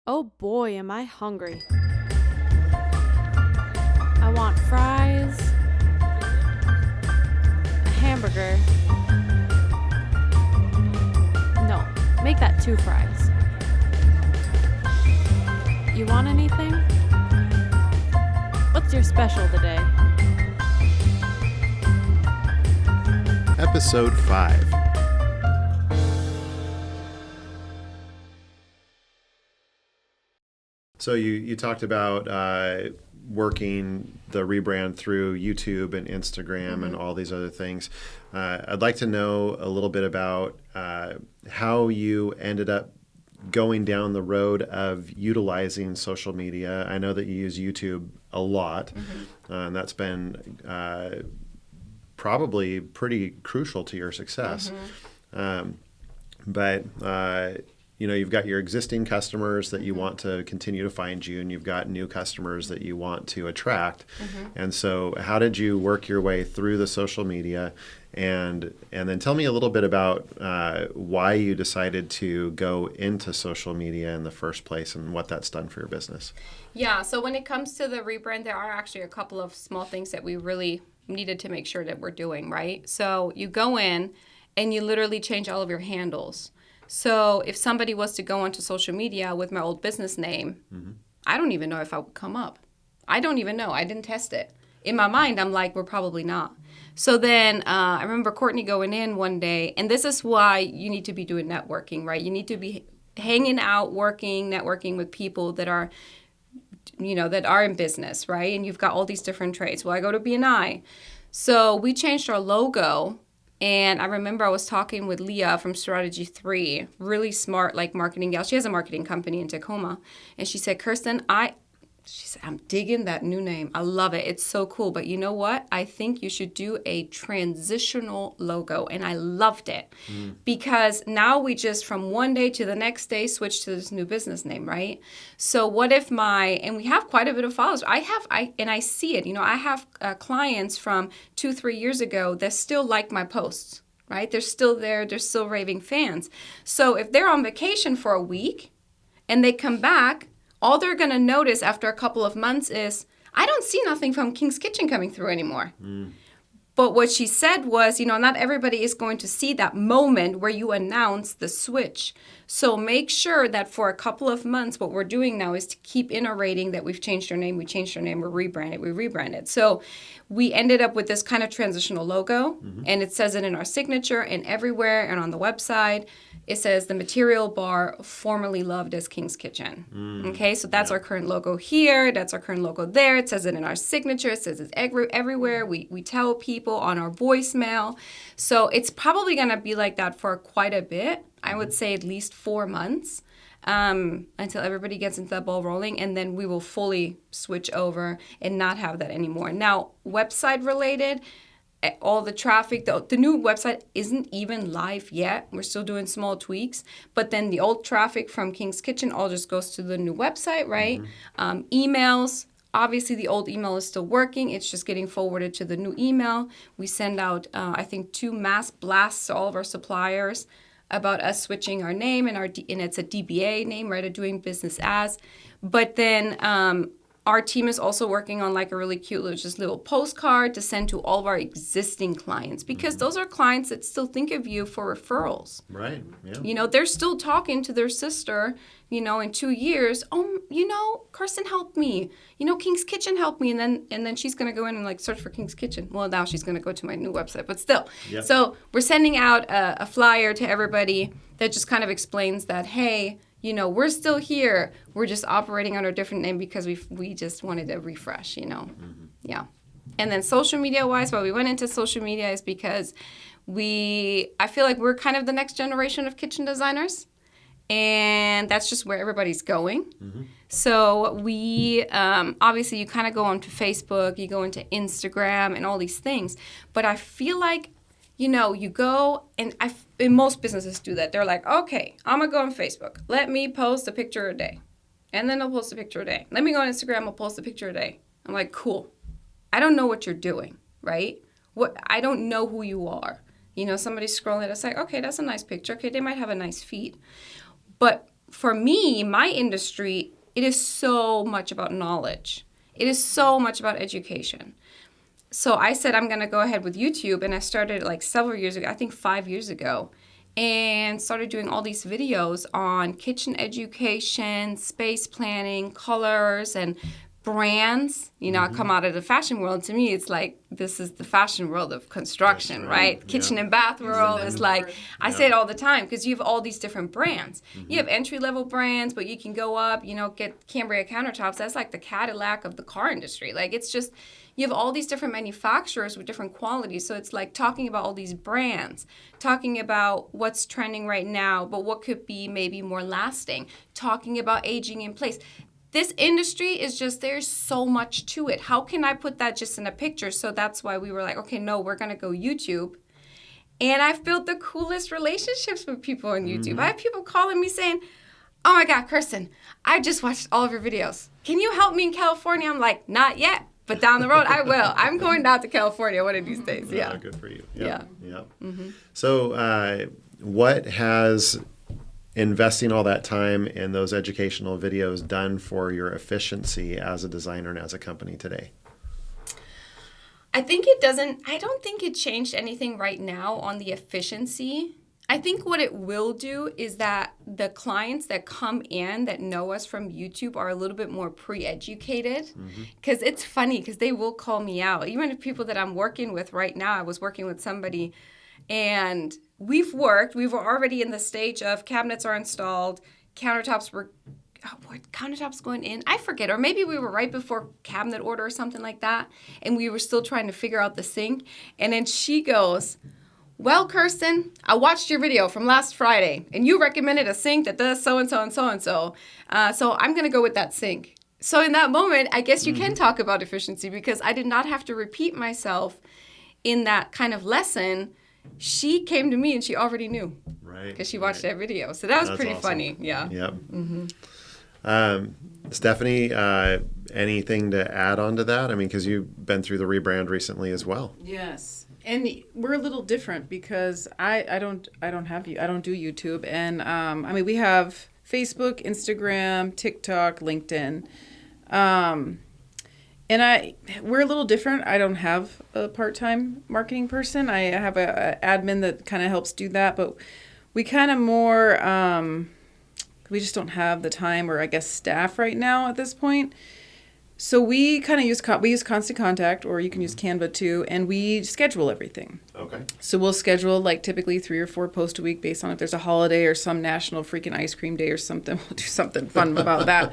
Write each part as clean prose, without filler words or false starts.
Oh boy, am I hungry. I want fries, a hamburger. No, make that 2 fries. You want anything? What's your special today? Episode 5. So you talked about working the rebrand through YouTube and Instagram and all these other things. I'd like to know a little bit about how you ended up going down the road of utilizing social media. I know that you use YouTube a lot, and that's been probably pretty crucial to your success. But you've got your existing customers that you want to continue to find you, and you've got new customers that you want to attract. And so how did you work your way through the social media? And then tell me a little bit about why you decided to go into social media in the first place and what that's done for your business. Yeah, so when it comes to the rebrand, there are actually a couple of small things that we really needed to make sure that we're doing, right? So you go in and you literally change all of your handles. So if somebody was to go onto social media with my old business name, I don't even know if I would come up. I don't even know. I didn't test it. In my mind, I'm like, we're probably not. So then I remember Courtney going in one day, and this is why you need to be doing networking, right? You need to be hanging out, networking with people that are, that are in business, right? And you've got all these different trades. Well, I go to B&I. So we changed our logo. And I remember I was talking with Leah from Strategy 3, really smart, marketing gal. She has a marketing company in Tacoma. And she said, Kerstin, I'm digging that new name. I love it. It's so cool. But you know what? I think you should do a transitional logo. And I loved it because now we just from one day to the next day switch to this new business name, right? So what if and we have quite a bit of followers. I see it. I have clients from 2-3 years ago that still like my posts, right? They're still there. They're still raving fans. So if they're on vacation for a week and they come back, all they're going to notice after a couple of months is, I don't see nothing from King's Kitchen coming through anymore. But what she said was, not everybody is going to see that moment where you announce the switch. So make sure that for a couple of months, what we're doing now is to keep iterating that we've changed our name, we rebranded. So we ended up with this kind of transitional logo, and it says it in our signature and everywhere and on the website. It says the material bar formerly loved as King's Kitchen. Okay, so that's our current logo here. That's our current logo there. It says it in our signature. It says it everywhere. We tell people on our voicemail. So it's probably going to be like that for quite a bit. I would say at least 4 months until everybody gets into that ball rolling. And then we will fully switch over and not have that anymore. Now, website related, all the traffic, the new website isn't even live yet. We're still doing small tweaks. But then the old traffic from King's Kitchen all just goes to the new website, right? Emails, obviously the old email is still working. It's just getting forwarded to the new email. We send out, I think, 2 mass blasts to all of our suppliers about us switching our name, and it's a DBA name, right, a doing business as. But then our team is also working on a really cute little postcard to send to all of our existing clients because those are clients that still think of you for referrals. Right, yeah. They're still talking to their sister, in 2 years. Oh, Kerstin helped me. King's Kitchen helped me. And then she's going to go in and search for King's Kitchen. Well, now she's going to go to my new website, but still. Yep. So we're sending out a flyer to everybody that just kind of explains that, hey, we're still here. We're just operating under a different name because we just wanted a refresh, Yeah. And then social media-wise, why we went into social media is because I feel like we're kind of the next generation of kitchen designers. And that's just where everybody's going. So we, obviously, you kind of go onto Facebook, you go into Instagram and all these things. But I feel like, you go, and most businesses do that. They're like, okay, I'm going to go on Facebook. Let me post a picture a day. And then I'll post a picture a day. Let me go on Instagram, I'll post a picture a day. I'm like, cool. I don't know what you're doing, right? I don't know who you are. Somebody's scrolling, it's like, okay, that's a nice picture. Okay, they might have a nice feed. But for me, my industry, it is so much about knowledge. It is so much about education. So I said, I'm going to go ahead with YouTube. And I started like several years ago, I think 5 years ago, and started doing all these videos on kitchen education, space planning, colors, and brands. You know, I come out of the fashion world. To me, it's like, this is the fashion world of construction, That's right? right. Kitchen Yeah. and bath world is like, I say it all the time, because you have all these different brands. You have entry-level brands, but you can go up, you know, get Cambria countertops. That's like the Cadillac of the car industry. Like, it's just, you have all these different manufacturers with different qualities. So it's like talking about all these brands, talking about what's trending right now, but what could be maybe more lasting, talking about aging in place. This industry is just, there's so much to it. How can I put that just in a picture? So that's why we were like, okay, no, we're going to go YouTube. And I've built the coolest relationships with people on YouTube. I have people calling me saying, oh my God, Kerstin, I just watched all of your videos. Can you help me in California? I'm like, not yet, but down the road, I will. I'm going down to California one of these days. Yeah. Good for you. Yep. Yeah. Yep. So what has investing all that time in those educational videos done for your efficiency as a designer and as a company today? I don't think it changed anything right now on the efficiency. I think what it will do is that the clients that come in that know us from YouTube are a little bit more pre-educated. Because it's funny, because they will call me out. Even if people that I'm working with right now, I was working with somebody, and we were already in the stage of cabinets are installed, countertops going in? I forget. Or maybe we were right before cabinet order or something like that, and we were still trying to figure out the sink. And then she goes, well, Kerstin, I watched your video from last Friday, and you recommended a sink that does so-and-so and so-and-so. So I'm going to go with that sink. So in that moment, I guess you can talk about efficiency, because I did not have to repeat myself in that kind of lesson. She came to me and she already knew. Right. Because she watched that video. So that was That's pretty awesome. funny. Yeah. Yep. Stephanie, anything to add on to that? I mean, because you've been through the rebrand recently as well. Yes. And we're a little different because I don't do YouTube. And I mean, we have Facebook, Instagram, TikTok, LinkedIn. And we're a little different. I don't have a part-time marketing person. I have a admin that kind of helps do that, but we kind of more, we just don't have the time, or I guess staff right now at this point. So we kind of use Constant Contact, or you can use Canva too, and we schedule everything. Okay. So we'll schedule like typically 3 or 4 posts a week based on if there's a holiday or some national freaking ice cream day or something. We'll do something fun about that.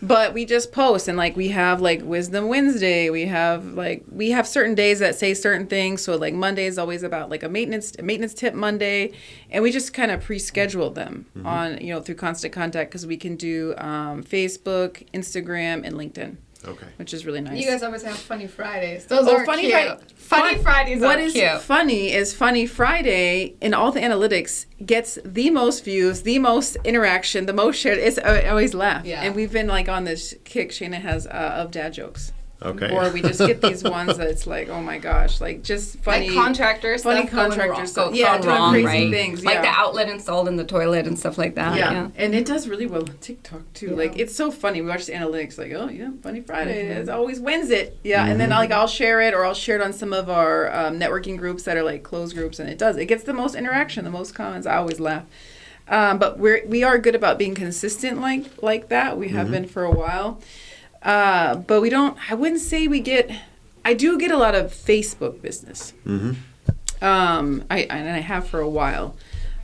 But we just post, and like we have like Wisdom Wednesday. We have certain days that say certain things. So like Monday is always about like a maintenance tip Monday, and we just kind of pre-schedule them on through Constant Contact, because we can do Facebook, Instagram, and LinkedIn. Okay. Which is really nice. You guys always have Funny Fridays. Those are Funny cute. Friday. Funny Fridays What are is cute. funny is Funny Friday in all the analytics gets the most views, the most interaction, the most shared. I always laugh. Yeah. And we've been like on this kick Shayna has of dad jokes. Okay. Or we just get these ones that it's like, oh my gosh, like just funny. Like contractors, funny stuff going contractors, wrong, yeah, gone doing wrong, crazy right? things. Like yeah. the outlet installed in the toilet and stuff like that. Yeah. And it does really well on TikTok too. Yeah. Like it's so funny. We watch the analytics, like, oh yeah, Funny Friday. It always wins it. Yeah, and then I'll share it, or I'll share it on some of our networking groups that are like closed groups, and it gets the most interaction, the most comments. I always laugh. But we are good about being consistent like that. We have been for a while. But we don't, I wouldn't say I do get a lot of Facebook business. I have for a while,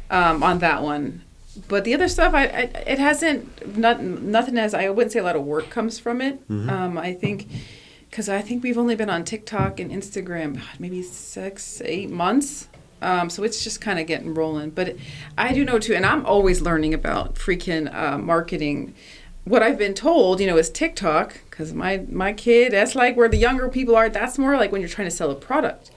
on that one. But the other stuff, it hasn't, nothing has, I wouldn't say a lot of work comes from it. I think, because I think we've only been on TikTok and Instagram, maybe 6-8 months. So it's just kind of getting rolling. But I do know too, and I'm always learning about freaking marketing. What I've been told, is TikTok, because my kid, that's like where the younger people are. That's more like when you're trying to sell a product.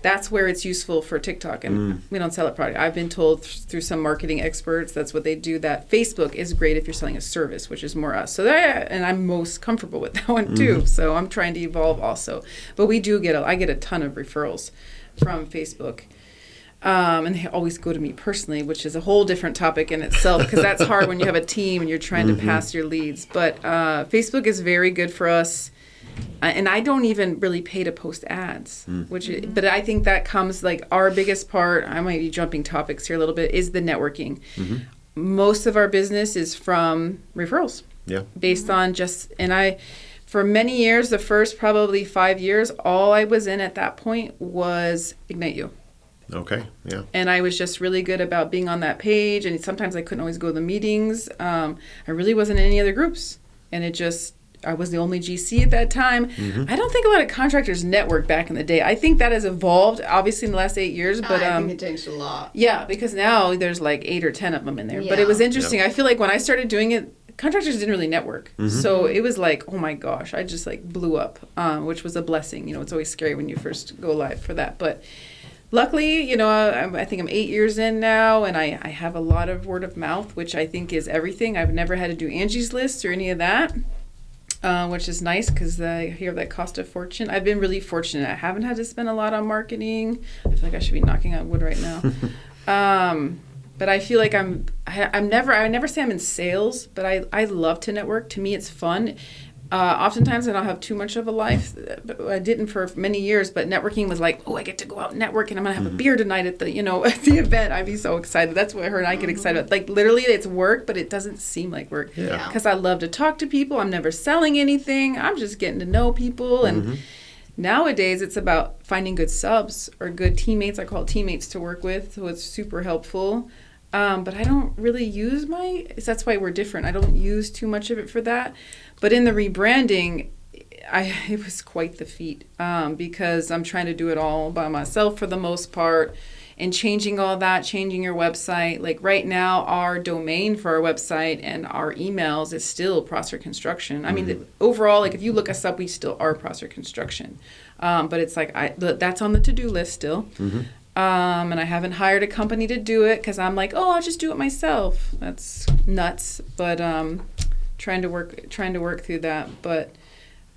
That's where it's useful for TikTok, and we don't sell a product. I've been told through some marketing experts, that's what they do, that Facebook is great if you're selling a service, which is more us. So and I'm most comfortable with that one too. So I'm trying to evolve also. But we do I get a ton of referrals from Facebook. And they always go to me personally, which is a whole different topic in itself, because that's hard when you have a team and you're trying to pass your leads. But Facebook is very good for us. And I don't even really pay to post ads, but I think that comes like our biggest part. I might be jumping topics here a little bit, is the networking. Most of our business is from referrals. Yeah. Based on for many years, the first probably 5 years, all I was in at that point was Ignite You. Okay. Yeah. And I was just really good about being on that page. And sometimes I couldn't always go to the meetings. I really wasn't in any other groups. And I was the only GC at that time. I don't think a lot of contractors networked back in the day. I think that has evolved, obviously, in the last 8 years. But I think it changed a lot. Yeah, because now there's like 8 or 10 of them in there. But Yeah. it was interesting. I feel like when I started doing it, contractors didn't really network. So it was like, oh my gosh, I just like blew up, which was a blessing. You know, it's always scary when you first go live for that. But luckily, you know, I think I'm 8 years in now, and I have a lot of word of mouth, which I think is everything. I've never had to do Angie's List or any of that. Which is nice because I hear that cost a fortune. I've been really fortunate. I haven't had to spend a lot on marketing. I feel like I should be knocking on wood right now. But I feel like I never say I'm in sales, but I love to network. To me, it's fun. Oftentimes I don't have too much of a life. I didn't for many years, but networking was like, oh, I get to go out and network, and I'm going to have a beer tonight at the, at the event. I'd be so excited. That's what her and I get excited about. Like, literally, it's work, but it doesn't seem like work. Yeah. Because I love to talk to people. I'm never selling anything. I'm just getting to know people. And nowadays, it's about finding good subs or good teammates. I call it teammates to work with, so it's super helpful. But I don't really use that's why we're different. I don't use too much of it for that. But in the rebranding, it was quite the feat because I'm trying to do it all by myself for the most part, and changing all that, changing your website. Like right now, our domain for our website and our emails is still Prosser Construction. I mean, overall, like if you look us up, we still are Prosser Construction. But it's like that's on the to-do list still. And I haven't hired a company to do it because I'm like, I'll just do it myself. That's nuts. But trying to work through that. But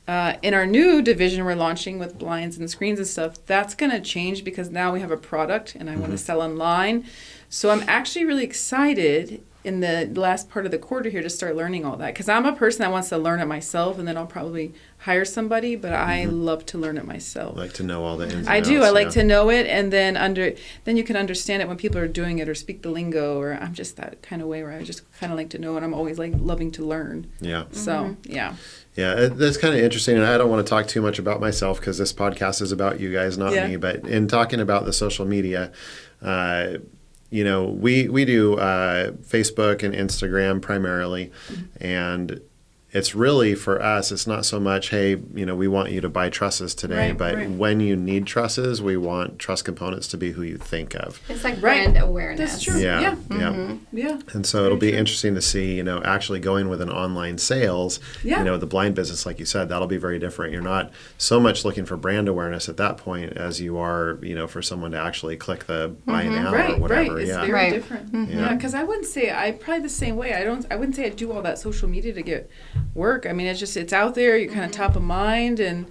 in our new division we're launching with blinds and screens and stuff, that's going to change because now we have a product and I want to sell online. So I'm actually really excited in the last part of the quarter here to start learning all that, because I'm a person that wants to learn it myself, and then I'll probably hire somebody, but I love to learn it myself. Like to know all the ins and I outs. do. I like to know it, and then you can understand it when people are doing it or speak the lingo, or I'm just that kind of way where I just kind of like to know, and I'm always like loving to learn. Yeah. So, yeah. Yeah, that's kind of interesting, and I don't want to talk too much about myself because this podcast is about you guys, not me. But in talking about the social media, we do Facebook and Instagram primarily, and it's really for us, it's not so much, hey, we want you to buy trusses today, but when you need trusses, we want Truss Components to be who you think of. It's like brand awareness. That's true. Yeah. Yeah. And so it'll be interesting to see, actually going with an online sales, the blind business, like you said, that'll be very different. You're not so much looking for brand awareness at that point as you are, for someone to actually click the buy now or whatever. It's very different. Yeah, because I wouldn't say, I'm probably the same way. I wouldn't say I do all that social media to get work. I mean, it's out there. You're kind of top of mind, and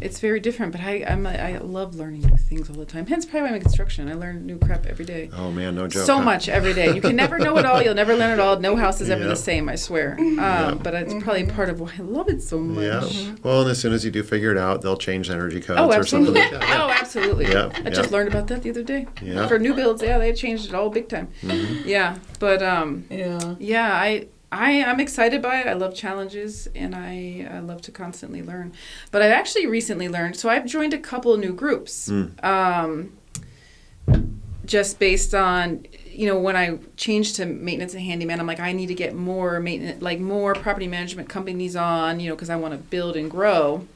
it's very different. But I love learning new things all the time. Hence, probably why I'm in construction. I learn new crap every day. Oh man, no joke. So much every day. You can never know it all. You'll never learn it all. No house is ever the same. I swear. But it's probably part of why I love it so much. Yeah. Well, and as soon as you do figure it out, they'll change energy codes or something like that. Oh, absolutely. Yeah. I just learned about that the other day. Yeah. For new builds, they changed it all big time. Yeah, but I'm excited by it. I love challenges, and I love to constantly learn. But I've actually recently learned, so I've joined a couple new groups, just based on, when I changed to maintenance and handyman, I'm like, I need to get more maintenance, like more property management companies on, because I want to build and grow.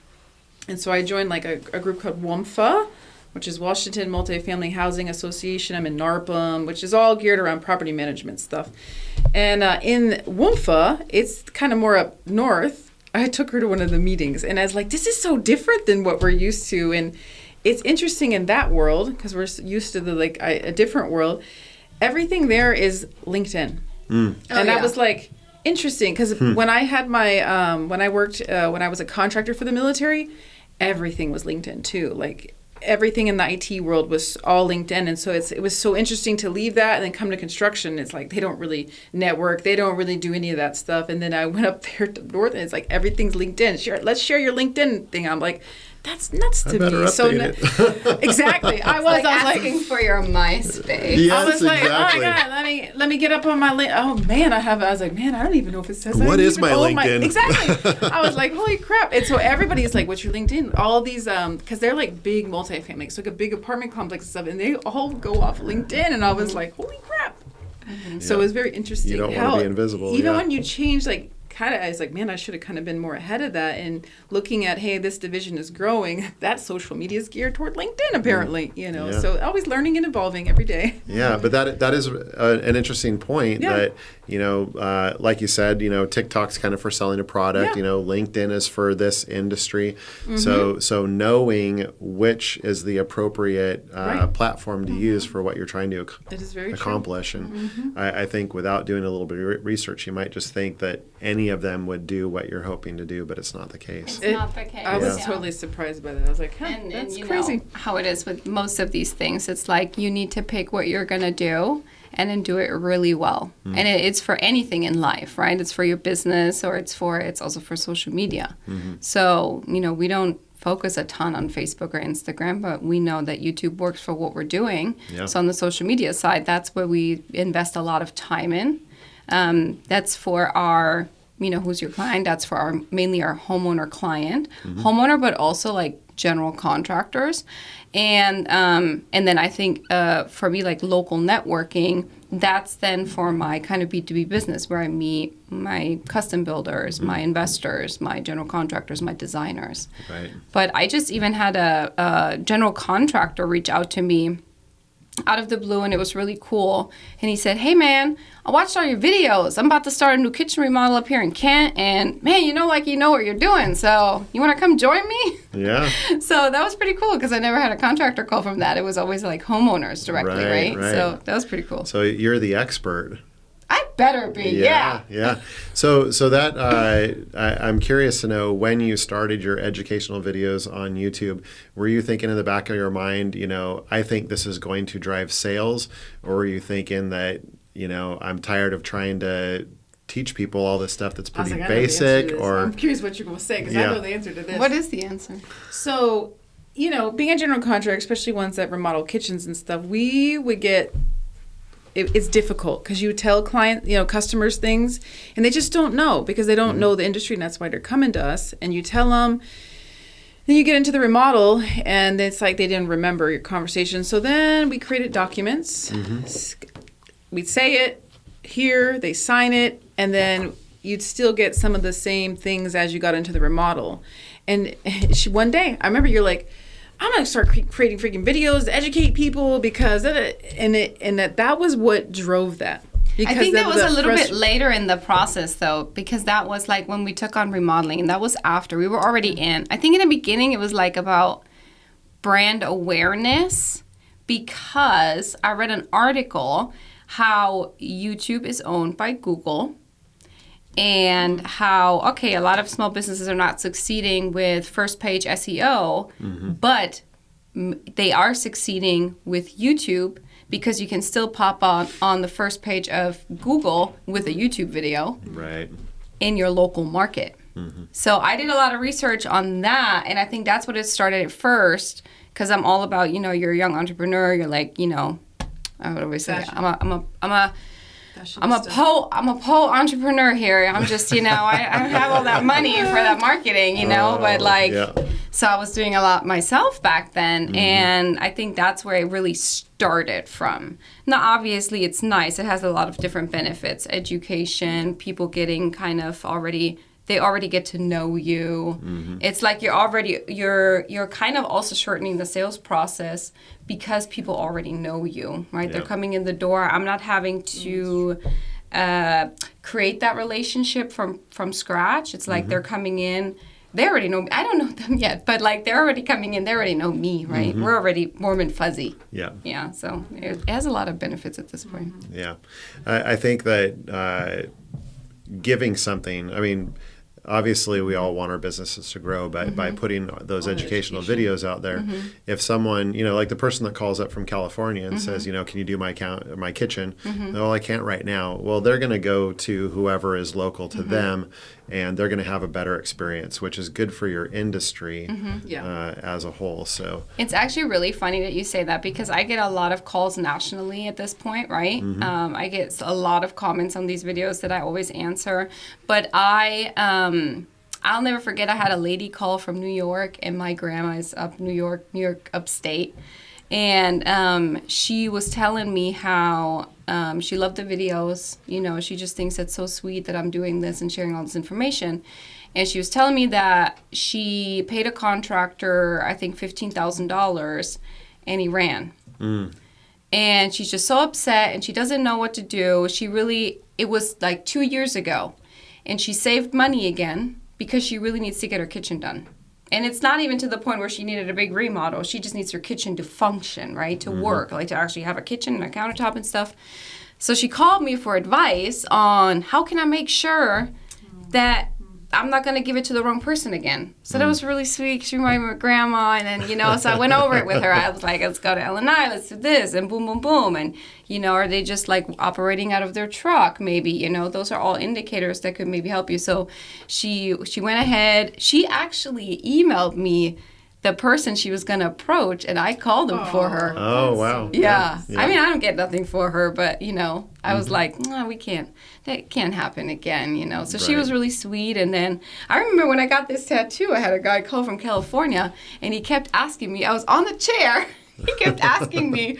And so I joined like a group called WMFA, which is Washington Multifamily Housing Association. I'm in NARPM, which is all geared around property management stuff. And in WMFA, it's kind of more up north. I took her to one of the meetings, and I was like, this is so different than what we're used to. And it's interesting in that world, because we're used to a different world. Everything there is LinkedIn. I was like, interesting, because when I had my, when I was a contractor for the military, everything was LinkedIn too. Like, everything in the IT world was all LinkedIn. And so it was so interesting to leave that and then come to construction. It's like they don't really network. They don't really do any of that stuff. And then I went up there to North and it's like everything's LinkedIn. Let's share your LinkedIn thing. I'm like, that's nuts to me. Exactly. I was asking for your MySpace. Yes, I was like, exactly. oh my God, let me get up on my link. Oh man, I was like, man, I don't even know if it says What is my LinkedIn? Exactly. I was like, holy crap. And so everybody's like, what's your LinkedIn? All these, because they're like big multifamily, so like a big apartment complex and stuff, and they all go off LinkedIn. And I was like, holy crap. So it was very interesting. You don't want to be invisible. Even when you change, like, I was like, man, I should have kind of been more ahead of that. And looking at, hey, this division is growing, that social media is geared toward LinkedIn, apparently, So always learning and evolving every day. Yeah, but that is an interesting point that, like you said, TikTok's kind of for selling a product, LinkedIn is for this industry. So knowing which is the appropriate platform to use for what you're trying to accomplish. True. And I think without doing a little bit of research, you might just think that any of them would do what you're hoping to do, but it's not the case. It's not the case. I was totally surprised by that. I was like, that's crazy. Know how it is with most of these things. It's like you need to pick what you're going to do and then do it really well. And it's for anything in life, right? It's for your business or it's also for social media. So, we don't focus a ton on Facebook or Instagram, but we know that YouTube works for what we're doing. Yeah. So on the social media side, that's where we invest a lot of time in. That's for our, who's your client? That's for mainly our homeowner client, homeowner, but also like general contractors. And then I think for me, like local networking, that's then for my kind of B2B business where I meet my custom builders, my investors, my general contractors, my designers. Right. But I just even had a general contractor reach out to me out of the blue, and it was really cool. And he said, hey, man, I watched all your videos. I'm about to start a new kitchen remodel up here in Kent, and, man, you know what you're doing, so you want to come join me? Yeah. So that was pretty cool because I never had a contractor call from that. It was always like homeowners directly, right? So that was pretty cool. So you're the expert. I better be, yeah. So that I'm curious to know, when you started your educational videos on YouTube, were you thinking in the back of your mind, I think this is going to drive sales, or were you thinking that, I'm tired of trying to teach people all this stuff that's pretty basic? Or I'm curious what you're going to say because I know the answer to this. What is the answer? So, being a general contractor, especially ones that remodel kitchens and stuff, we would get. It's difficult because you tell customers things and they just don't know because they don't know the industry, and that's why they're coming to us. And you tell them, then you get into the remodel and it's like they didn't remember your conversation. So then we created documents. We'd say it here, they sign it, and then you'd still get some of the same things as you got into the remodel. And one day, I remember you're like, I'm going to start creating freaking videos to educate people because that was what drove that. I think that was a little bit later in the process, though, because that was like when we took on remodeling, and that was after. We were already in. I think in the beginning it was like about brand awareness, because I read an article how YouTube is owned by Google. And how, a lot of small businesses are not succeeding with first page SEO, but they are succeeding with YouTube because you can still pop on the first page of Google with a YouTube video in your local market. So I did a lot of research on that, and I think that's what it started at first, because I'm all about, you're a young entrepreneur, you're like, I would always say, I'm a pole entrepreneur here. I'm just, I have all that money for that marketing, so I was doing a lot myself back then. And I think that's where it really started from. Now, obviously, it's nice. It has a lot of different benefits. Education, people getting kind of they already get to know you. It's like you're kind of also shortening the sales process because people already know you, right? They're coming in the door. I'm not having to create that relationship from scratch. It's like they're coming in. They already know me. I don't know them yet, but like they're already coming in. They already know me, right? We're already warm and fuzzy. Yeah. So it has a lot of benefits at this point. Yeah. I think that giving something, obviously we all want our businesses to grow, but by putting those educational videos out there, if someone, like the person that calls up from California and says, can you do my kitchen? Well, I can't right now. Well, they're going to go to whoever is local to them, and they're going to have a better experience, which is good for your industry as a whole. So it's actually really funny that you say that, because I get a lot of calls nationally at this point, right? I get a lot of comments on these videos that I always answer, but I'll never forget, I had a lady call from New York, and my grandma's up New York upstate, and she was telling me how she loved the videos. She just thinks it's so sweet that I'm doing this and sharing all this information. And she was telling me that she paid a contractor, I think $15,000, and he ran. And she's just so upset, and she doesn't know what to do. It was like 2 years ago, and she saved money again because she really needs to get her kitchen done. And it's not even to the point where she needed a big remodel. She just needs her kitchen to function, right, to work, like to actually have a kitchen and a countertop and stuff. So she called me for advice on how can I make sure that I'm not going to give it to the wrong person again. So that was really sweet. She reminded me of grandma. And then, so I went over it with her. I was like, let's go to Illinois. Let's do this. And boom, boom, boom. And, are they just like operating out of their truck? Maybe, those are all indicators that could maybe help you. So she went ahead. She actually emailed me the person she was going to approach, and I called him for her. Oh, wow. Yeah. I mean, I don't get nothing for her, but, I was like, no, that can't happen again, So she was really sweet. And then I remember when I got this tattoo, I had a guy call from California, and he kept asking me, I was on the chair, he kept asking me,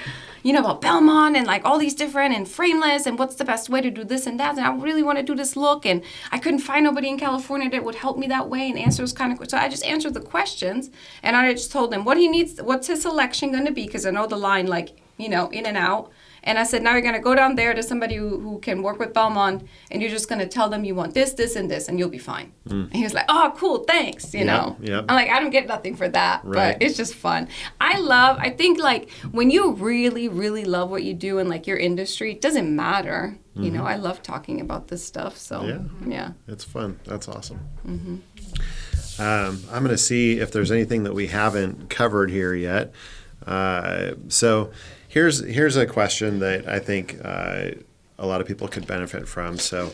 about Belmont and like all these different and frameless and what's the best way to do this and that. And I really want to do this look. And I couldn't find nobody in California that would help me that way. And answer was kind of, so I just answered the questions, and I just told him what he needs, what's his selection going to be. Cause I know the line, like, in and out. And I said, now you're going to go down there to somebody who can work with Belmont, and you're just going to tell them you want this, this, and this, and you'll be fine. And he was like, oh, cool, thanks, know. Yep. I'm like, I don't get nothing for that, right. But it's just fun. I think, like, when you really, really love what you do in, like, your industry, it doesn't matter. I love talking about this stuff, so, yeah. It's fun. That's awesome. I'm going to see if there's anything that we haven't covered here yet. So here's a question that I think a lot of people could benefit from. So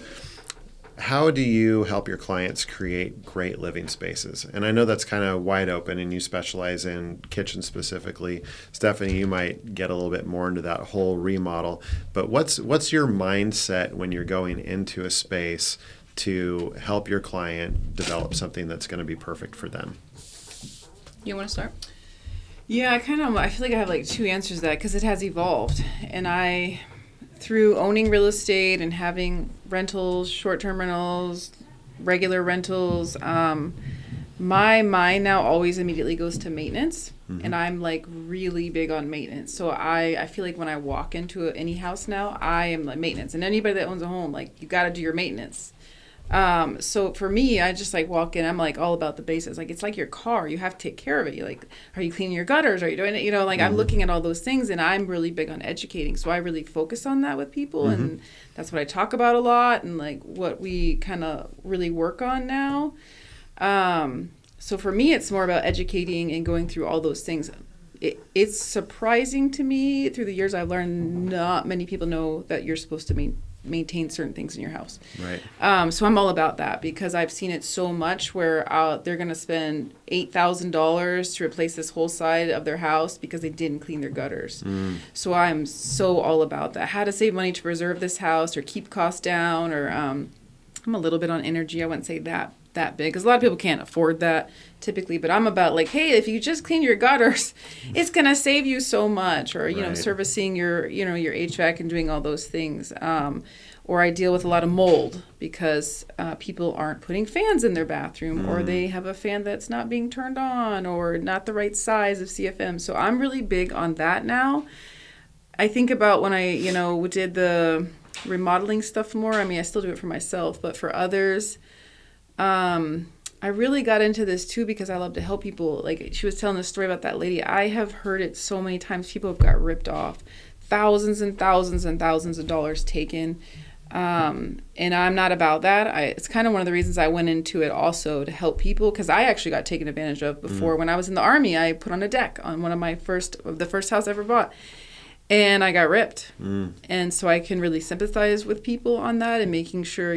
how do you help your clients create great living spaces? And I know that's kind of wide open, and you specialize in kitchens specifically. Stephanie, you might get a little bit more into that whole remodel. But what's your mindset when you're going into a space to help your client develop something that's going to be perfect for them? You want to start? Yeah, I feel like I have like two answers to that, because it has evolved. And through owning real estate and having rentals, short-term rentals, regular rentals, my mind now always immediately goes to maintenance. And I'm like really big on maintenance. So I feel like when I walk into any house now, I am like maintenance. And anybody that owns a home, like, you got to do your maintenance. So for me, I just like walk in, I'm like all about the basics. Like, it's like your car, you have to take care of it. You like, are you cleaning your gutters? Are you doing it? Like I'm looking at all those things, and I'm really big on educating. So I really focus on that with people. And that's what I talk about a lot, and like what we kind of really work on now. So for me, it's more about educating and going through all those things. It's surprising to me through the years I've learned not many people know that you're supposed to maintain certain things in your house. Right. So I'm all about that, because I've seen it so much where they're going to spend $8,000 to replace this whole side of their house because they didn't clean their gutters. So I'm so all about that. How to save money to preserve this house or keep costs down, or I'm a little bit on energy. I wouldn't say that big, because a lot of people can't afford that typically, but I'm about like, hey, if you just clean your gutters, it's going to save you so much. Or, right. Servicing your HVAC and doing all those things. Or I deal with a lot of mold, because people aren't putting fans in their bathroom, or they have a fan that's not being turned on, or not the right size of CFM. So I'm really big on that now. I think about when I, did the remodeling stuff more. I mean, I still do it for myself, but for others, I really got into this too because I love to help people. Like, she was telling the story about that lady. I have heard it so many times. People have got ripped off, thousands and thousands and thousands of dollars taken. And I'm not about that. It's kind of one of the reasons I went into it also to help people, because I actually got taken advantage of before. When I was in the Army, I put on a deck on one of the first house I ever bought, and I got ripped. And so I can really sympathize with people on that and making sure,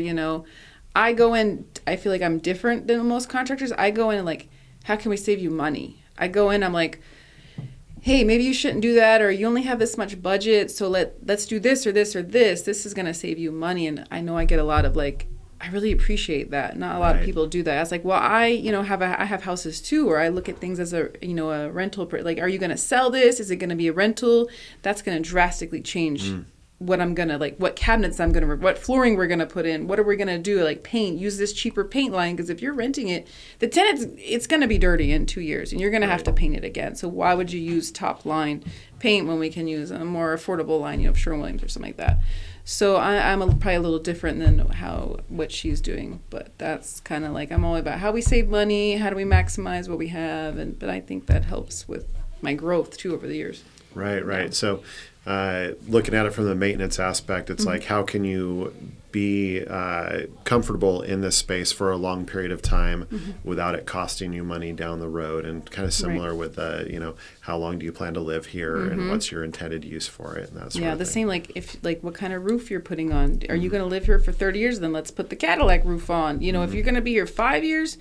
I go in, I feel like I'm different than most contractors. I go in and like, how can we save you money? I go in, I'm like, hey, maybe you shouldn't do that, or you only have this much budget, so let's do this or this or this. This is going to save you money. And I know I get a lot of like, I really appreciate that. Not a lot of people do that. I was like, well, I have houses too, or I look at things as a rental. Like, are you going to sell this? Is it going to be a rental? That's going to drastically change what I'm going to, like, what cabinets I'm going to, what flooring we're going to put in, what are we going to do, like paint, use this cheaper paint line, because if you're renting it, the tenant's, it's going to be dirty in 2 years, and you're going to have to paint it again. So why would you use top line paint when we can use a more affordable line, Sherwin-Williams or something like that? So I'm probably a little different than what she's doing, but that's kind of like, I'm all about how we save money, how do we maximize what we have, but I think that helps with my growth too over the years. Right. Yeah. So looking at it from the maintenance aspect, it's like, how can you be comfortable in this space for a long period of time without it costing you money down the road? And kind of similar with, how long do you plan to live here and what's your intended use for it and that sort of thing. Yeah, the same, like what kind of roof you're putting on. Are you going to live here for 30 years? Then let's put the Cadillac roof on. If you're going to be here 5 years,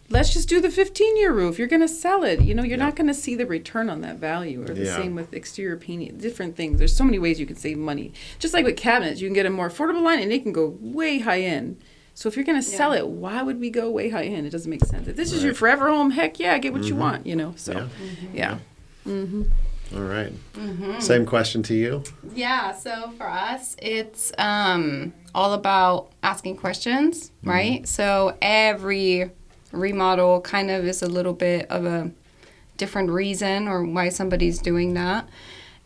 let's just do the 15-year roof. You're going to sell it. You're not going to see the return on that value. Or the same with exterior painting, different things. There's so many ways you can save money. Just like with cabinets, you can get a more affordable line and they can go way high end. So if you're going to sell it, why would we go way high end? It doesn't make sense. If this is your forever home, heck yeah, get what you want, So, All right. Same question to you. Yeah, so for us, it's all about asking questions, right? So every remodel kind of is a little bit of a different reason or why somebody's doing that.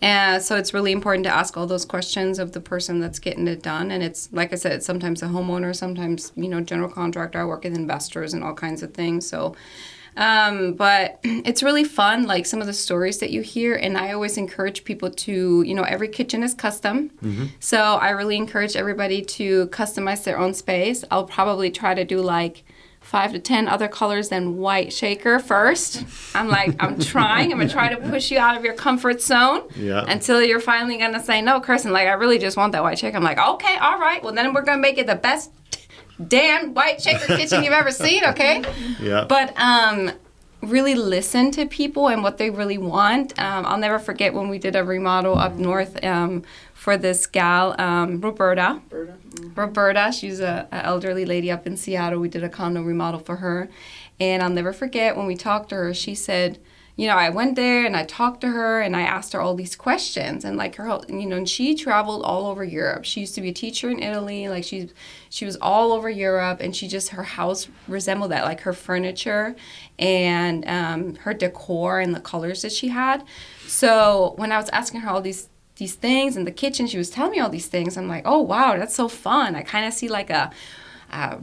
And so it's really important to ask all those questions of the person that's getting it done. And it's, like I said, it's sometimes a homeowner, sometimes, general contractor. I work with investors and all kinds of things. So, but it's really fun, like some of the stories that you hear. And I always encourage people to, every kitchen is custom. So I really encourage everybody to customize their own space. I'll probably try to do like 5 to 10 other colors than white shaker first. I'm going to try to push you out of your comfort zone until you're finally going to say, no, Kerstin, like, I really just want that white shaker. I'm like, okay, all right. Well, then we're going to make it the best damn white shaker kitchen you've ever seen, okay? Yeah. But really listen to people and what they really want. I'll never forget when we did a remodel up north for this gal, Roberta. Roberta, she's an elderly lady up in Seattle. We did a condo remodel for her. And I'll never forget when we talked to her, she said, I went there and I talked to her and I asked her all these questions. And like her, and she traveled all over Europe. She used to be a teacher in Italy. Like she was all over Europe, and her house resembled that, like her furniture and her decor and the colors that she had. So when I was asking her all these things in the kitchen, she was telling me all these things. I'm like, oh, wow, that's so fun. I kind of see like a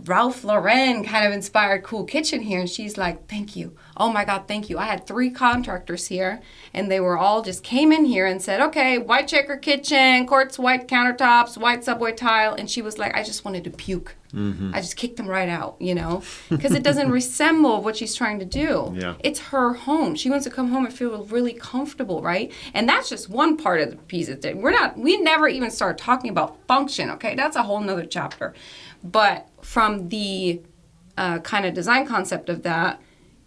Ralph Lauren kind of inspired cool kitchen here. And she's like, thank you. Oh, my God, thank you. I had 3 contractors here, and they were all just came in here and said, okay, white checker kitchen, quartz white countertops, white subway tile. And she was like, I just wanted to puke. I just kicked them right out, because it doesn't resemble what she's trying to do. Yeah. It's her home. She wants to come home and feel really comfortable, right? And that's just one part of the piece. We never even start talking about function, okay? That's a whole nother chapter. But from the kind of design concept of that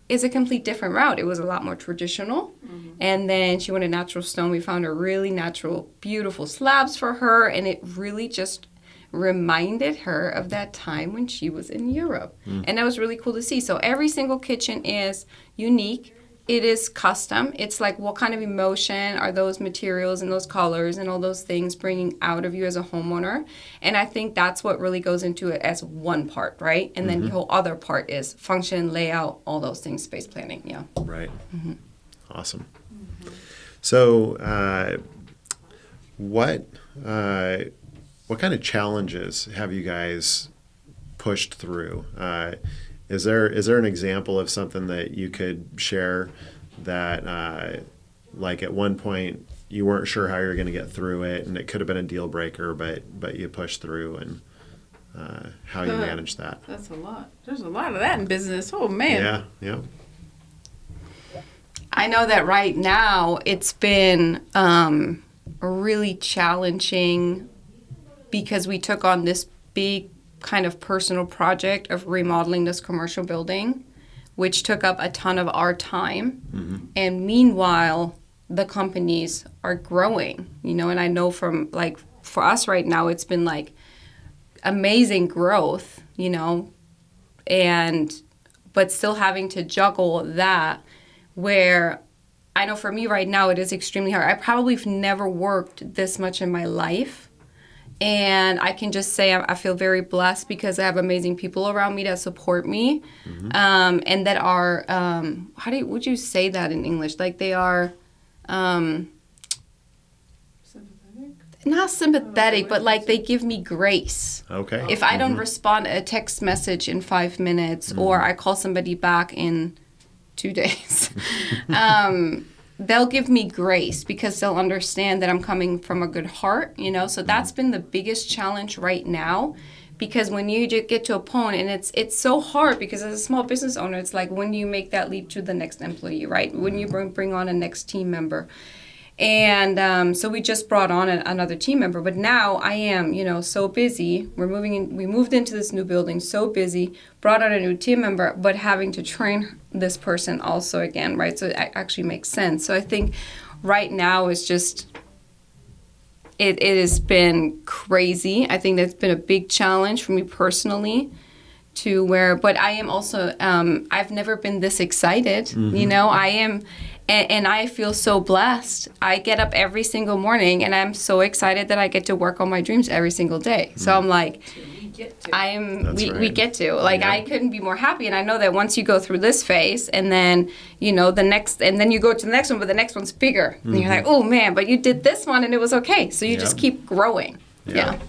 is a complete different route. It was a lot more traditional. And then she wanted natural stone. We found a really natural, beautiful slabs for her, and it really just reminded her of that time when she was in Europe. And that was really cool to see. So every single kitchen is unique. It is custom. It's like, what kind of emotion are those materials and those colors and all those things bringing out of you as a homeowner? And I think that's what really goes into it as one part, right? And then the whole other part is function, layout, all those things, space planning, yeah. Right. Awesome. So what kind of challenges have you guys pushed through? Is there an example of something that you could share that, like at one point you weren't sure how you were going to get through it, and it could have been a deal breaker, but you pushed through, and how you manage that. That's a lot. There's a lot of that in business. Oh, man. Yeah, yeah. I know that right now it's been really challenging because we took on this big kind of personal project of remodeling this commercial building, which took up a ton of our time. Mm-hmm. And meanwhile, the companies are growing, and I know from like for us right now, it's been like amazing growth, but still having to juggle that, where I know for me right now it is extremely hard. I probably have never worked this much in my life. And I can just say I feel very blessed because I have amazing people around me that support me, Mm-hmm. and that are, would you say that in English? Like they are, not sympathetic, but like they give me grace. Okay. If I don't respond a text message in 5 minutes, or I call somebody back in 2 days, they'll give me grace because they'll understand that I'm coming from a good heart, So that's been the biggest challenge right now, because when you get to a point, and it's so hard because as a small business owner, it's like when you make that leap to the next employee, right? When you bring on a next team member. And so we just brought on another team member, but now I am, so busy. We moved into this new building, so busy, brought on a new team member, but having to train this person also again, right? So it actually makes sense. So I think right now is just, it has been crazy. I think that's been a big challenge for me personally but I am also, I've never been this excited, I am. And I feel so blessed. I get up every single morning, and I'm so excited that I get to work on my dreams every single day. So I'm like, we get to. Like, Yeah. I couldn't be more happy. And I know that once you go through this phase, and then, the next, and then you go to the next one, but the next one's bigger. And you're like, oh, man, but you did this one, and it was okay. So you just keep growing. Yeah.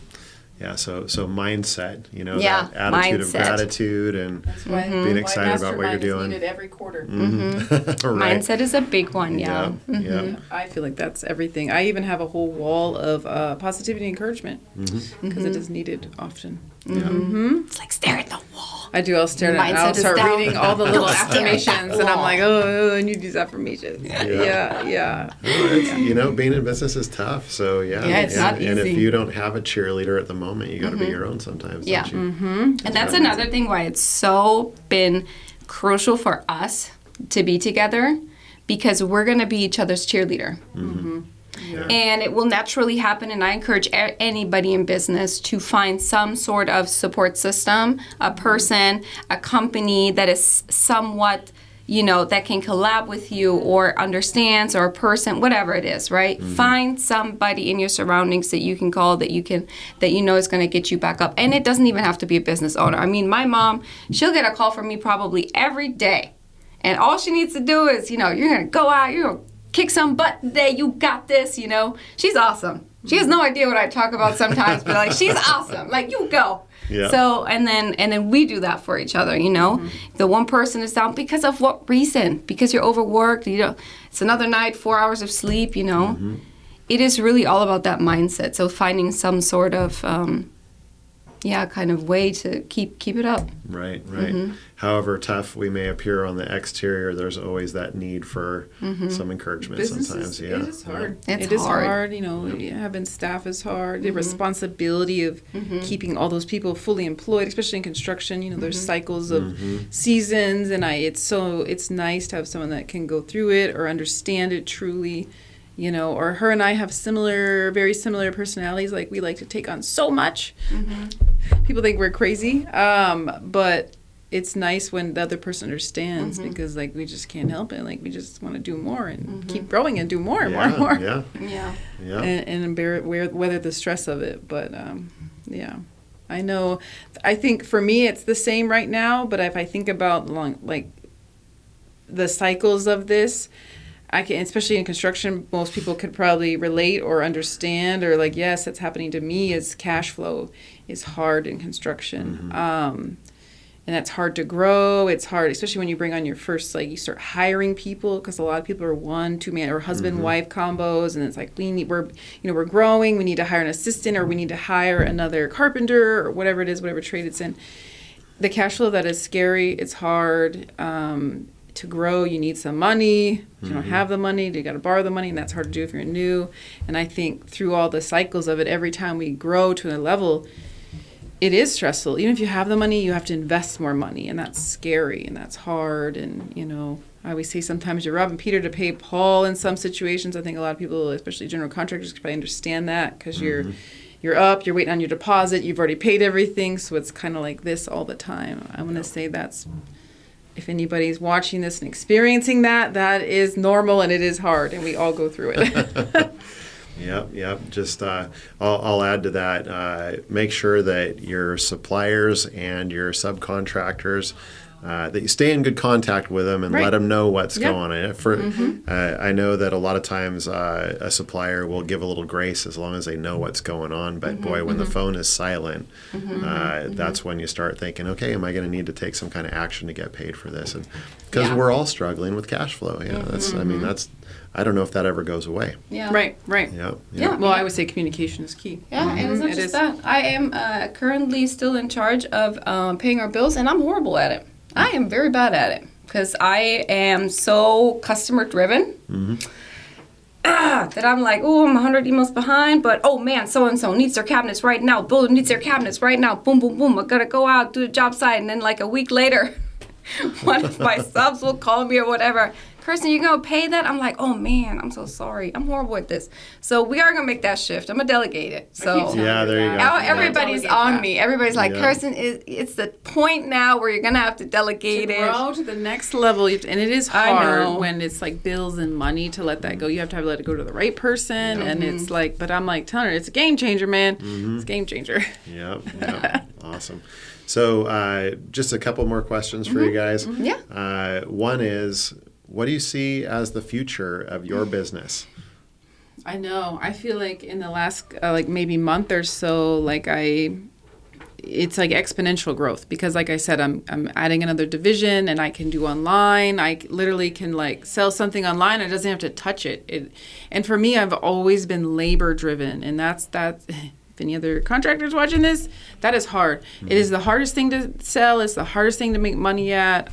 Yeah, so mindset, Yeah, that attitude of mindset. gratitude and That's why being excited about what you're mastermind is doing. needed every quarter. Right. Mindset is a big one, yeah. Yeah. I feel like that's everything. I even have a whole wall of positivity and encouragement because it is needed often. It's like stare at the wall. I do. I'll stare at it. I'll Mindset is start down. reading all the little Don't stare at that affirmations, and I'm wall. like, oh, I need these affirmations. Yeah. Being in business is tough. So Yeah, it's not And if easy. you don't have a cheerleader at the moment, you got to be your own sometimes. Yeah. Don't you? And that's another thing why it's so been crucial for us to be together, because we're going to be each other's cheerleader. Yeah. And it will naturally happen, and I encourage anybody in business to find some sort of support system, a person, a company that is somewhat, that can collab with you or understands, or a person, whatever it is, right? Find somebody in your surroundings that you can call, that you know is going to get you back up. And it doesn't even have to be a business owner. I mean, my mom, she'll get a call from me probably every day. And all she needs to do is, you're going to go out, you're going to kick some butt today, you got this, She's awesome. She has no idea what I talk about sometimes, but like, she's awesome. Like, you go. Yeah. So, and then we do that for each other, The one person is down because of what reason? Because you're overworked, it's another night, 4 hours of sleep, It is really all about that mindset. So finding some sort of, kind of way to keep it up. Right. However tough we may appear on the exterior, there's always that need for some encouragement Business sometimes. it is hard. It's It is hard. hard. Having staff is hard. The responsibility of keeping all those people fully employed, especially in construction. There's cycles of seasons, and it's nice to have someone that can go through it or understand it truly. Or her and I have very similar personalities. Like, we like to take on so much. People think we're crazy, but it's nice when the other person understands, because like, we just can't help it. Like, we just want to do more and keep growing and do more and more and more. Yeah. And weather the stress of it. But I know. I think for me it's the same right now. But if I think about the cycles of this, I can, especially in construction, most people could probably relate or understand, or like, yes, it's happening to me. Is cash flow is hard in construction. and that's hard to grow. It's hard, especially when you bring on your first, like you start hiring people, because a lot of people are 1-2 man or husband wife combos, and it's like we're growing. We need to hire an assistant, or we need to hire another carpenter, or whatever it is, whatever trade it's in. The cash flow, that is scary. It's hard to grow. You need some money. If you don't have the money, you got to borrow the money, and that's hard to do if you're new. And I think through all the cycles of it, every time we grow to a level, it is stressful. Even if you have the money, you have to invest more money, and that's scary, and that's hard. And, I always say sometimes you're robbing Peter to pay Paul in some situations. I think a lot of people, especially general contractors, probably understand that, because you're up, you're waiting on your deposit, you've already paid everything, so it's kind of like this all the time. I want to say that's, if anybody's watching this and experiencing that, that is normal, and it is hard, and we all go through it. Yep. Just I'll add to that. Make sure that your suppliers and your subcontractors, that you stay in good contact with them and let them know what's going on. I know that a lot of times a supplier will give a little grace as long as they know what's going on. But boy, when the phone is silent, that's when you start thinking, okay, am I going to need to take some kind of action to get paid for this? And because we're all struggling with cash flow. I don't know if that ever goes away. Yeah. Right. Yeah. Well, I would say communication is key. Yeah, and it's not just that. I am currently still in charge of paying our bills, and I'm horrible at it. I am very bad at it because I am so customer driven that I'm like, oh, I'm 100 emails behind, but oh man, so-and-so needs their cabinets right now. Builder needs their cabinets right now. Boom, boom, boom. I got to go out, do the job site, and then like a week later, one of my subs will call me or whatever. Kerstin, you gonna pay that? I'm like, oh man, I'm so sorry. I'm horrible at this. So we are gonna make that shift. I'm gonna delegate it. So there you go. now everybody's on me. Everybody's like, Yeah. Kerstin, it's the point now where you're gonna have to delegate it. Grow to the next level, and it is hard when it's like bills and money to let that go. You have to let it go to the right person, and it's like, but I'm like telling her, it's a game changer, man. It's a game changer. Yep. Awesome. So just a couple more questions for you guys. Yeah. One is, what do you see as the future of your business? I know. I feel like in the last like maybe month or so, it's like exponential growth, because like I said, I'm adding another division, and I can do online. I literally can like sell something online. It doesn't have to touch it. And for me, I've always been labor driven, and that's if any other contractors watching this, that is hard. It is the hardest thing to sell. It's the hardest thing to make money at.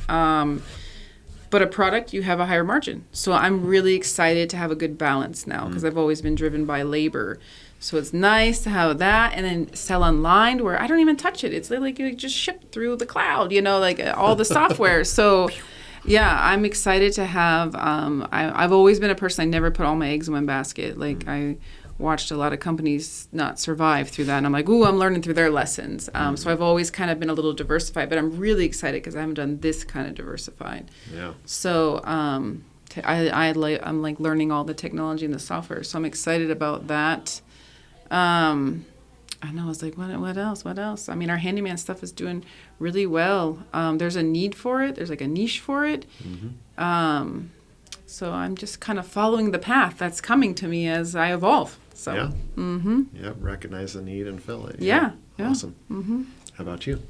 But a product, you have a higher margin. So I'm really excited to have a good balance now, because I've always been driven by labor. So it's nice to have that, and then sell online where I don't even touch it. It's literally just shipped through the cloud, like all the software. So yeah, I'm excited to have, I've always been a person, I never put all my eggs in one basket. Like I watched a lot of companies not survive through that, and I'm like, ooh, I'm learning through their lessons. So I've always kind of been a little diversified, but I'm really excited because I haven't done this kind of diversified. Yeah. So I'm like learning all the technology and the software, so I'm excited about that. I know, I was like, what else? I mean, our handyman stuff is doing really well. There's a need for it. There's like a niche for it. So I'm just kind of following the path that's coming to me as I evolve. So, Yep, recognize the need and fill it. Yeah. Awesome. How about you?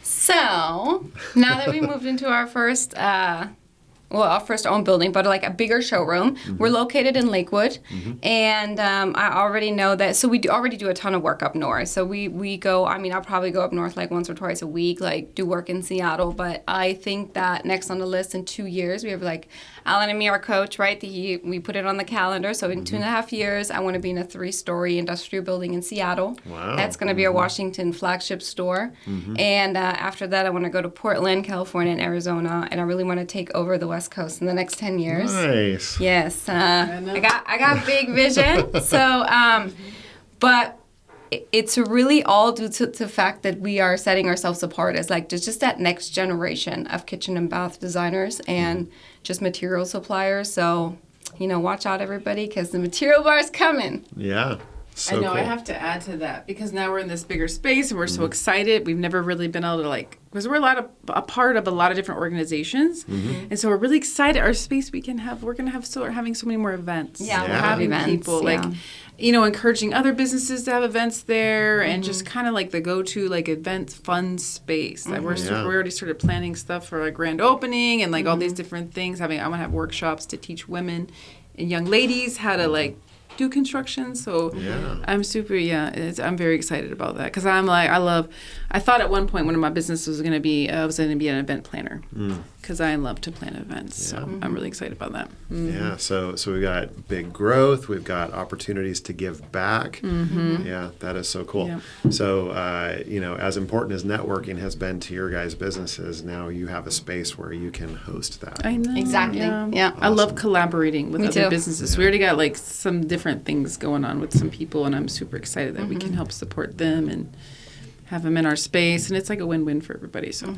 So now that we moved into our first own building, but like a bigger showroom. We're located in Lakewood, and I already know that. So we already do a ton of work up north. So we go. I mean, I'll probably go up north like once or twice a week, like do work in Seattle. But I think that next on the list in 2 years, we have like Alan and me, our coach, right? We put it on the calendar. So in 2.5 years, I want to be in a 3-story industrial building in Seattle. Wow. That's going to be a Washington flagship store. And after that, I want to go to Portland, California, and Arizona, and I really want to take over the West Coast in the next 10 years. Nice. Yes. I got big vision. So, but it's really all due to the fact that we are setting ourselves apart as like just that next generation of kitchen and bath designers and just material suppliers. So, watch out, everybody, because the material bar is coming. Yeah. So I know. I cool. have to add to that because now we're in this bigger space and we're so excited. We've never really been able to because we're a part of a lot of different organizations, and so we're really excited. Our space we're having so many more events. Yeah, we're we're having events, people yeah. encouraging other businesses to have events there, and just kind of like the go-to event fun space. Like we already started planning stuff for a grand opening and all these different things. I want to have workshops to teach women and young ladies how to do construction. So I'm super I'm very excited about that because I thought at one point one of my businesses was going to be I was going to be an event planner because I love to plan events. So I'm really excited about that. Yeah, so we've got big growth. We've got opportunities to give back. Yeah, that is so cool. Yeah. So, as important as networking has been to your guys' businesses, now you have a space where you can host that. I know. Exactly. Yeah. I love collaborating with Me other too. businesses. We already got some different things going on with some people, and I'm super excited that we can help support them and have them in our space, and it's like a win-win for everybody. So.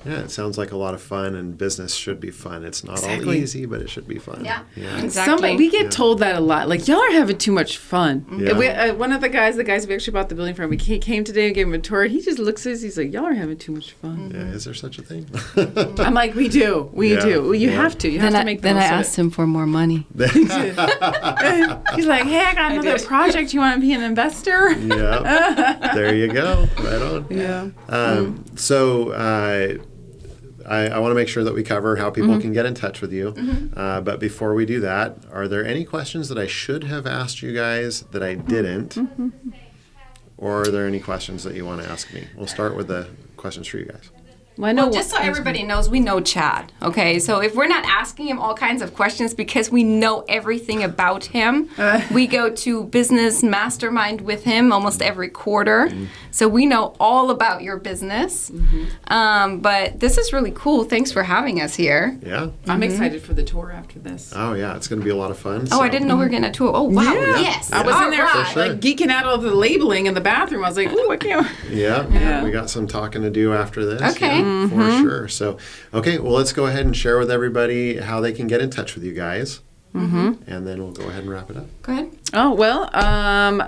Yeah, it sounds like a lot of fun, and business should be fun. It's not all Exactly. easy, but it should be fun. Yeah. Exactly. We get told that a lot. Y'all are having too much fun. Yeah. One of the guys we actually bought the building from, he came today and gave him a tour. He just looks at us. He's like, y'all are having too much fun. Yeah, is there such a thing? I'm like, we do. We Yeah. do. Well, you Yeah. have to. You have to make the Then I most of asked him for more money. it. He's like, hey, I got another project. You want to be an investor? Yeah, there you go. Right on. Yeah. So I want to make sure that we cover how people can get in touch with you. But before we do that, are there any questions that I should have asked you guys that I didn't? Or are there any questions that you want to ask me? We'll start with the questions for you guys. Well, I know. Well, just so everybody knows, we know Chad, okay? So if we're not asking him all kinds of questions because we know everything about him, we go to business mastermind with him almost every quarter. So we know all about your business. But this is really cool. Thanks for having us here. Yeah? I'm excited for the tour after this. Oh, yeah. It's going to be a lot of fun. Oh, I didn't know we were getting a tour. Oh, wow. Yeah. Yes. I was in there All right. sure. geeking out over the labeling in the bathroom. I was like, ooh, I can't. Yeah, we got some talking to do after this. Okay. Yeah, for sure. So, okay, well, let's go ahead and share with everybody how they can get in touch with you guys. And then we'll go ahead and wrap it up. Go ahead. Oh, well,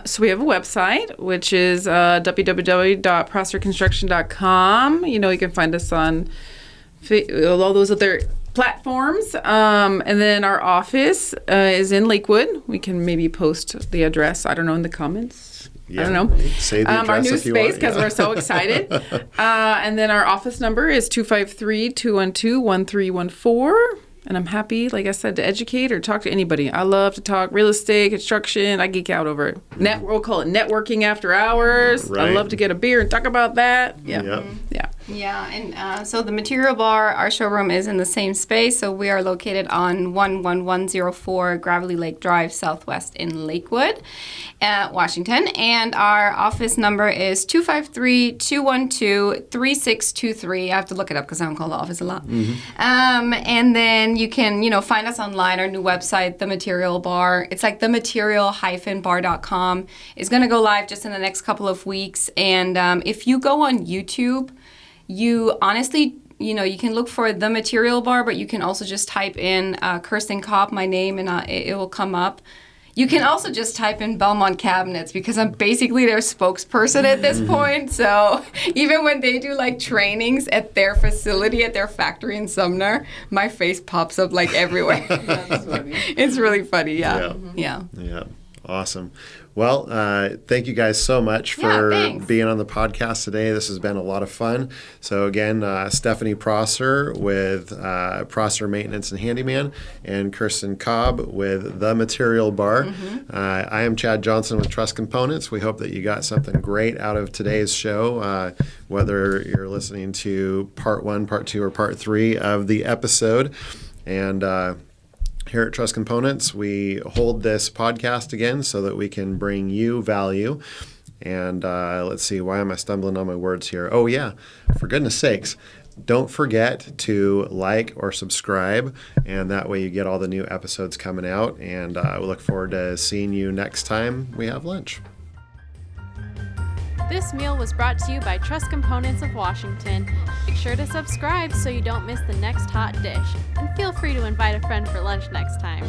so we have a website, which is www.prosperconstruction.com. You can find us on all those other platforms. And then our office is in Lakewood. We can maybe post the address, I don't know, in the comments. Yeah. I don't know. Say the address our new if you space want. because we're so excited. And then our office number is 253-212-1314. And I'm happy, like I said, to educate or talk to anybody. I love to talk real estate, construction. I geek out over it. We'll call it networking after hours. Right. I love to get a beer and talk about that. Yeah. Yep. Yeah. Yeah, and so the Material Bar, our showroom is in the same space. So we are located on 11104 Gravelly Lake Drive, Southwest in Lakewood, Washington. And our office number is 253-212-3623. I have to look it up because I don't call the office a lot. And then you can, find us online. Our new website, The Material Bar. It's like thematerial-bar.com. It's going to go live just in the next couple of weeks. And if you go on YouTube, you honestly, you can look for The Material Bar, but you can also just type in Kerstin Cobb, my name, and it will come up. You can also just type in Belmont Cabinets because I'm basically their spokesperson at this point. So even when they do trainings at their facility, at their factory in Sumner, my face pops up everywhere. That's funny. It's really funny, yeah. Yeah. Awesome. Well, thank you guys so much for thanks. being on the podcast today. This has been a lot of fun. So again, Stephanie Prosser with Prosser Maintenance and Handyman, and Kerstin Cobb with The Material Bar. I am Chad Johnson with Truss Components. We hope that you got something great out of today's show, whether you're listening to part 1, part 2, or part 3 of the episode. And here at Truss Components, we hold this podcast again so that we can bring you value. And let's see, why am I stumbling on my words here? Oh, yeah, for goodness sakes, don't forget to like or subscribe, and that way you get all the new episodes coming out. And we look forward to seeing you next time we have lunch. This meal was brought to you by Truss Components of Washington. Make sure to subscribe so you don't miss the next hot dish. And feel free to invite a friend for lunch next time.